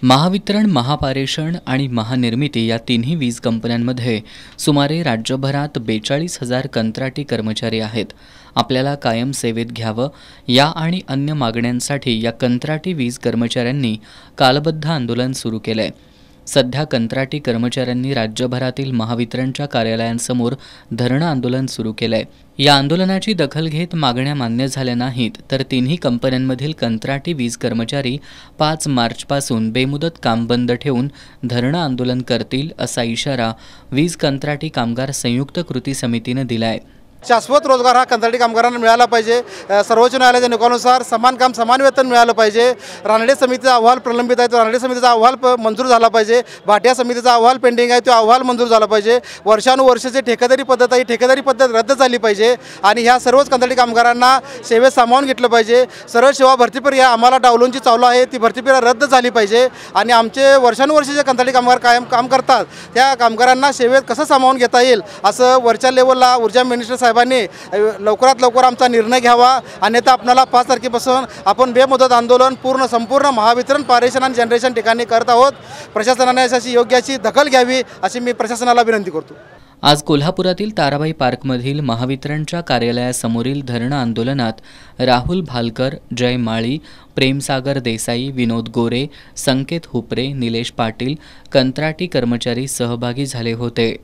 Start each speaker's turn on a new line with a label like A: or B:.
A: महावितरण, महापारेषण आणि महानिर्मिती या तिन्ही वीज कंपन्यांमध्ये सुमारे राज्यभरात 42,000 कंत्राटी कर्मचारी आहेत. आपल्याला कायम सेवेत घ्यावं या आणि अन्य मागण्यांसाठी या कंत्राटी वीज कर्मचाऱ्यांनी कालबद्ध आंदोलन सुरू केलंय. सध्या कंत्राटी कर्मचाऱ्यांनी राज्यभरातील महावितरणच्या कार्यालयांसमोर धरणं आंदोलन सुरू केलंय. या आंदोलनाची दखल घेत मागण्या मान्य झाल्या नाहीत तर तिन्ही कंपन्यांमधील कंत्राटी वीज कर्मचारी 5 मार्चपासून बेमुदत काम बंद ठेवून धरणं आंदोलन करतील असा इशारा वीज कंत्राटी कामगार संयुक्त कृती समितीने दिलाय.
B: शाश्वत रोजगार हा कंत्राटी कामगारांना मिळाला पाहिजे. सर्वोच्च न्यायालयाच्या निकालानुसार समान काम समान वेतन मिळालं पाहिजे. रानडे समितीचा अहवाल प्रलंबित आहे, तो रानडे समितीचा अहवाल मंजूर झाला पाहिजे. भाटिया समितीचा अहवाल पेंडिंग आहे, तो अहवाल मंजूर झाला पाहिजे. वर्षानुवर्षाची ठेकेदारी पद्धत आहे, ठेकेदारी पद्धत रद्द झाली पाहिजे आणि ह्या सर्वच कंत्राटी कामगारांना सेवेत सामावून घेतलं पाहिजे. सरळ सेवा भरती प्रक्रिया आम्हाला डावलूनची चालू आहे, ती भरती प्रक्रिया रद्द झाली पाहिजे आणि आमचे वर्षानुवर्षी जे कंत्राटी कामगार कायम काम करतात त्या कामगारांना सेवेत कसं सामावून घेता येईल असं वरच्या लेवलला ऊर्जा मिनिस्टर साहेबांनी लवकरात लवकर आमचा निर्णय घ्यावा. अन्यथा आपल्याला 5 तारखेपासून आपण बेमुदत आंदोलन संपूर्ण महावितरण, पारेषण आणि जनरेशन ठिकाणी करत आहोत. प्रशासनाने याची योग्य अशी दखल घ्यावी अशी मी प्रशासनाला विनंती करतो.
A: आज कोल्हापुरातील ताराबाई पार्कमधील महावितरणच्या कार्यालयासमोरील धरणं आंदोलनात राहुल भालकर, जय माळी, प्रेमसागर देसाई, विनोद गोरे, संकेत हुपरे, निलेश पाटील कंत्राटी कर्मचारी सहभागी झाले होते.